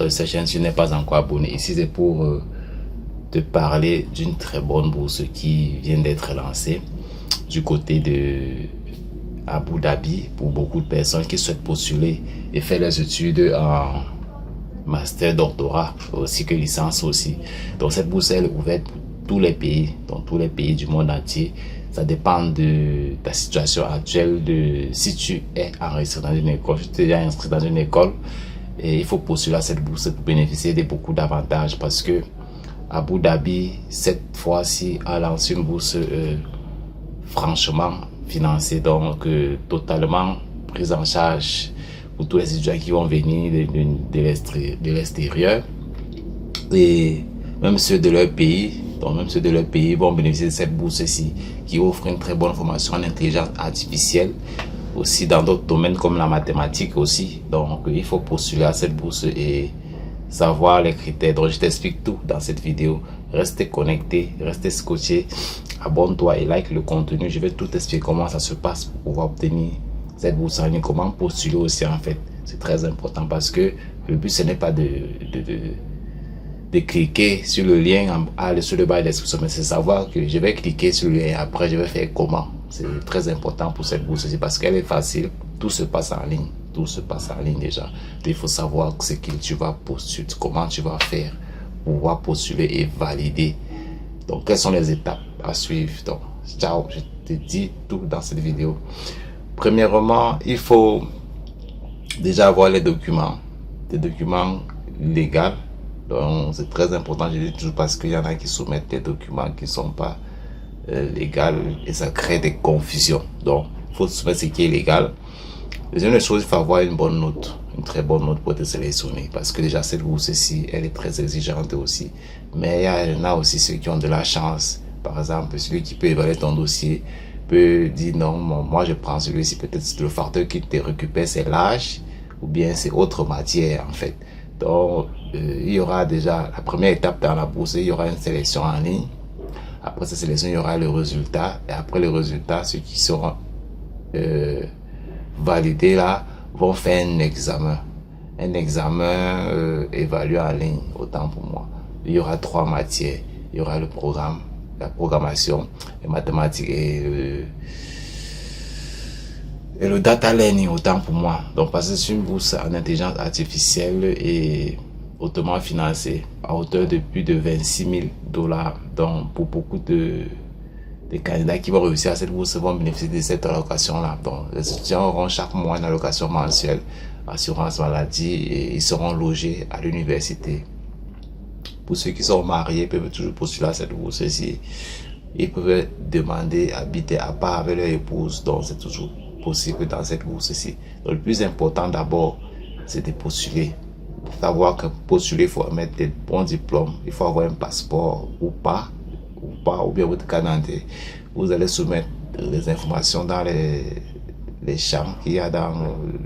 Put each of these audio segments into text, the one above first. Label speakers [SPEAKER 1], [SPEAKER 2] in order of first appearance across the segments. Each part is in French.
[SPEAKER 1] Cette chaîne, si tu n'es pas encore abonné, ici c'est pour te parler d'une très bonne bourse qui vient d'être lancée du côté de Abu Dhabi pour beaucoup de personnes qui souhaitent postuler et faire leurs études en master, doctorat, aussi que licence aussi. Donc cette bourse elle est ouverte pour tous les pays, dans tous les pays du monde entier. Ça dépend de ta situation actuelle, de si tu es enregistré dans une école, si tu es déjà inscrit dans une école. Et il faut postuler à cette bourse pour bénéficier de beaucoup d'avantages parce que Abu Dhabi, cette fois-ci, a lancé une bourse franchement financée, donc totalement prise en charge pour tous les étudiants qui vont venir de l'extérieur et même ceux de leur pays. Donc même ceux de leur pays vont bénéficier de cette bourse-ci qui offre une très bonne formation en intelligence artificielle, aussi dans d'autres domaines comme la mathématique aussi. Donc il faut postuler à cette bourse et savoir les critères. Donc je t'explique tout dans cette vidéo. Restez connecté, restez scotché, abonne-toi et like le contenu. Je vais tout expliquer comment ça se passe pour pouvoir obtenir cette bourse en ligne, comment postuler aussi en fait. C'est très important parce que le but ce n'est pas de cliquer sur le lien sur le bas de description, mais c'est savoir que je vais cliquer sur le lien et après je vais faire comment. C'est très important pour cette bourse parce qu'elle est facile, tout se passe en ligne, tout se passe en ligne déjà. Il faut savoir ce que tu vas postuler, comment tu vas faire pour pouvoir postuler et valider. Donc quelles sont les étapes à suivre. Donc ciao, je te dis tout dans cette vidéo. Premièrement, il faut déjà avoir les documents, des documents légaux. Donc c'est très important, je dis toujours, parce qu'il y en a qui soumettent des documents qui ne sont pas légaux et ça crée des confusions. Donc il faut soumettre ce qui est légal. Deuxième chose, il faut avoir une bonne note, une très bonne note pour être sélectionné, parce que déjà cette bourse-ci, elle est très exigeante aussi. Mais il y en a aussi ceux qui ont de la chance. Par exemple, celui qui peut évaluer ton dossier peut dire non, moi je prends celui-ci, peut-être le facteur qui te récupère c'est l'âge ou bien c'est autre matière en fait. Donc il y aura déjà la première étape dans la bourse, il y aura une sélection en ligne. Après cette sélection, il y aura le résultat et après le résultat, ceux qui seront validés là vont faire un examen évalué en ligne, autant pour moi. Il y aura 3 matières, il y aura le programme, la programmation, les mathématiques et le data learning, autant pour moi. Donc parce que c'est une bourse en intelligence artificielle et hautement financée à hauteur de plus de 26 000 $. Donc pour beaucoup de candidats qui vont réussir à cette bourse vont bénéficier de cette allocation-là. Donc les étudiants auront chaque mois une allocation mensuelle, assurance maladie, et ils seront logés à l'université. Pour ceux qui sont mariés, ils peuvent toujours postuler à cette bourse-ci. Ils peuvent demander à habiter à part avec leur épouse, donc c'est toujours possible dans cette bourse-ci. Donc le plus important d'abord, c'est de postuler. Pour savoir que postuler, il faut mettre des bons diplômes, il faut avoir un passeport ou bien votre carte d'identité. Vous allez soumettre les informations dans les champs qu'il y a dans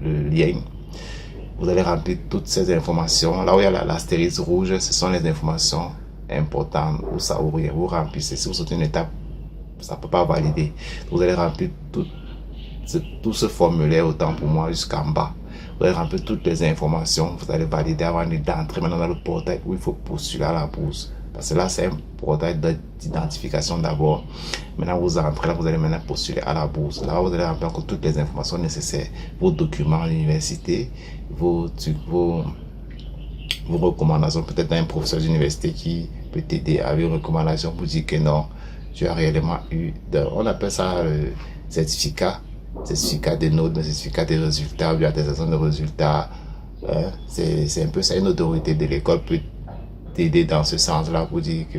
[SPEAKER 1] le lien. Vous allez remplir toutes ces informations. Là où il y a l'astérisque rouge, ce sont les informations importantes ou ça ou rien. Vous remplissez. Si vous sautez une étape, ça ne peut pas valider. Vous allez remplir tout ce formulaire autant pour moi jusqu'en bas. Vous allez remplir toutes les informations. Vous allez valider avant d'entrer maintenant dans le portail où il faut postuler à la bourse. Parce que là, c'est un portail d'identification d'abord. Maintenant, vous entrez là, vous allez maintenant postuler à la bourse. Là, vous allez remplir encore toutes les informations nécessaires. Vos documents à l'université, vos recommandations. Peut-être un professeur d'université qui peut t'aider avec une recommandation pour dire que non, tu as réellement eu, on appelle ça certificat des notes, certificat des résultats, ou bien attestation de résultats. C'est un peu ça, une autorité de l'école peut t'aider dans ce sens-là pour dire que,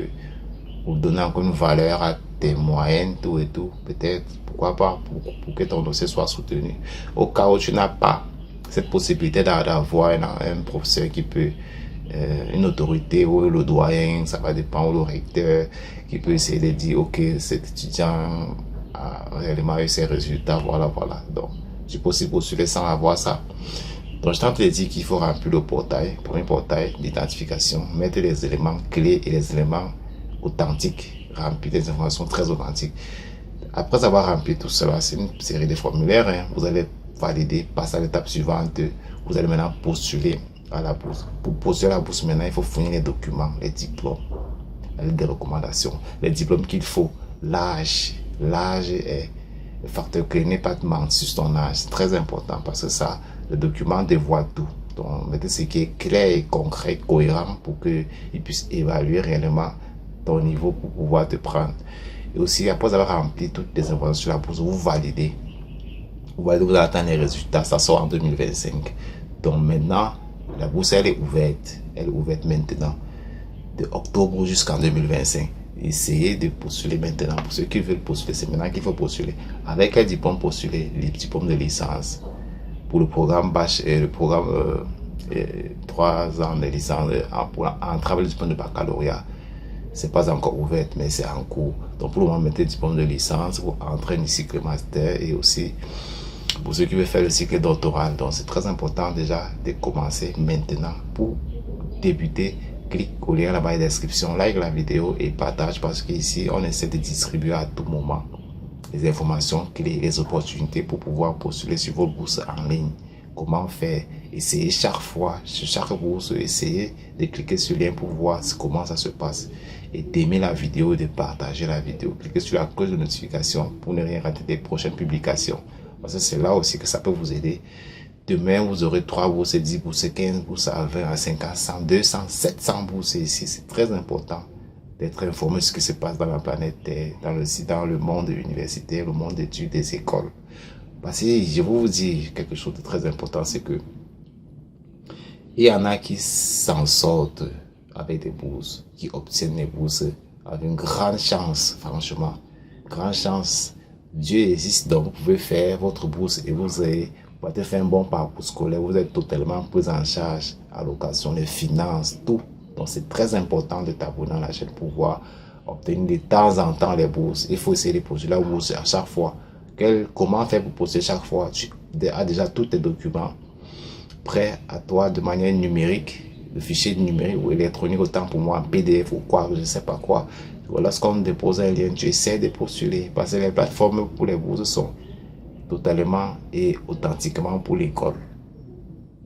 [SPEAKER 1] pour donner encore une valeur à tes moyennes, tout et tout, peut-être, pourquoi pas, pour que ton dossier soit soutenu. Au cas où tu n'as pas cette possibilité d'avoir un professeur qui peut, une autorité ou le doyen, ça va dépendre, ou le recteur, qui peut essayer de dire, ok, cet étudiant a réellement eu ses résultats, voilà. Donc, tu peux aussi postuler sans avoir ça. Donc, je t'en ai dit qu'il faut remplir le portail, premier portail d'identification, mettre les éléments clés et les éléments authentiques, remplir des informations très authentiques. Après avoir rempli tout cela, c'est une série de formulaires, hein, vous allez valider, passer à l'étape suivante, vous allez maintenant postuler à la bourse. Pour postuler à la bourse maintenant, il faut fournir les documents, les diplômes, des recommandations, les diplômes qu'il faut, l'âge. L'âge est le facteur clé, n'est pas de mentir sur ton âge. C'est très important parce que ça, le document dévoile tout. Donc, mettez ce qui est clair et concret, cohérent pour qu'il puisse évaluer réellement ton niveau pour pouvoir te prendre. Et aussi, après avoir rempli toutes les informations sur la bourse, vous validez. Vous allez attendre les résultats, ça sort en 2025. Donc maintenant, la bourse, elle est ouverte. Elle est ouverte maintenant, de octobre jusqu'en 2025. Essayez de postuler maintenant. Pour ceux qui veulent postuler, c'est maintenant qu'il faut postuler. Avec quel diplôme postuler? Les diplômes de licence. Pour le programme 3 ans de licence en travail, le diplôme de baccalauréat, c'est pas encore ouvert, mais c'est en cours. Donc pour le moment, mettez le diplôme de licence pour entrer dans le cycle master et aussi pour ceux qui veulent faire le cycle doctoral. Donc c'est très important déjà de commencer maintenant. Pour débuter, clique au lien là-bas de description, like la vidéo et partage parce qu'ici on essaie de distribuer à tout moment les informations clés, les opportunités pour pouvoir postuler sur vos bourses en ligne. Comment faire? Essayez chaque fois, sur chaque bourse, essayez de cliquer sur le lien pour voir comment ça se passe. Et d'aimer la vidéo et de partager la vidéo. Cliquez sur la cloche de notification pour ne rien rater des prochaines publications. Parce que c'est là aussi que ça peut vous aider. Demain, vous aurez 3 bourses, 10 bourses, 15 bourses, à 20, à 50, 100, 200, 700 bourses ici. C'est très important d'être informé de ce qui se passe dans la planète Terre, dans le monde universitaire, le monde d'études, des écoles. Parce que je vais vous dire quelque chose de très important, c'est que il y en a qui s'en sortent avec des bourses, qui obtiennent des bourses avec une grande chance, franchement. Grande chance. Dieu existe, donc vous pouvez faire votre bourse et vous allez faire un bon parcours scolaire. Vous êtes totalement pris en charge, allocation, les finances, tout. Donc c'est très important de t'abonner à la chaîne pour pouvoir obtenir de temps en temps les bourses. Il faut essayer de postuler la bourse à chaque fois. Comment faire pour postuler chaque fois? Tu as déjà tous tes documents prêts à toi de manière numérique, le fichier numérique ou électronique, autant pour moi, en PDF ou quoi, je ne sais pas quoi. Lorsqu'on dépose un lien, tu essaies de postuler parce que les plateformes pour les bourses sont totalement et authentiquement pour l'école.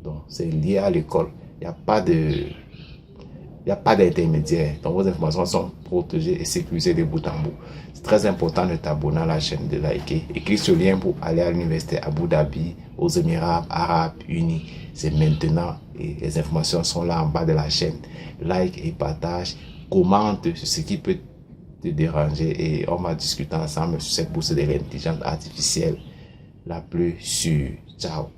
[SPEAKER 1] Donc c'est lié à l'école. Il n'y a pas d'intermédiaire. Donc vos informations sont protégées et sécurisées de bout en bout. C'est très important de t'abonner à la chaîne, de liker et clique sur le lien pour aller à l'université Abu Dhabi, aux Émirats Arabes Unis. C'est maintenant et les informations sont là en bas de la chaîne. Like et partage, commente sur ce qui peut te déranger et on va discuter ensemble sur cette bourse de l'intelligence artificielle la plus sûre. Ciao.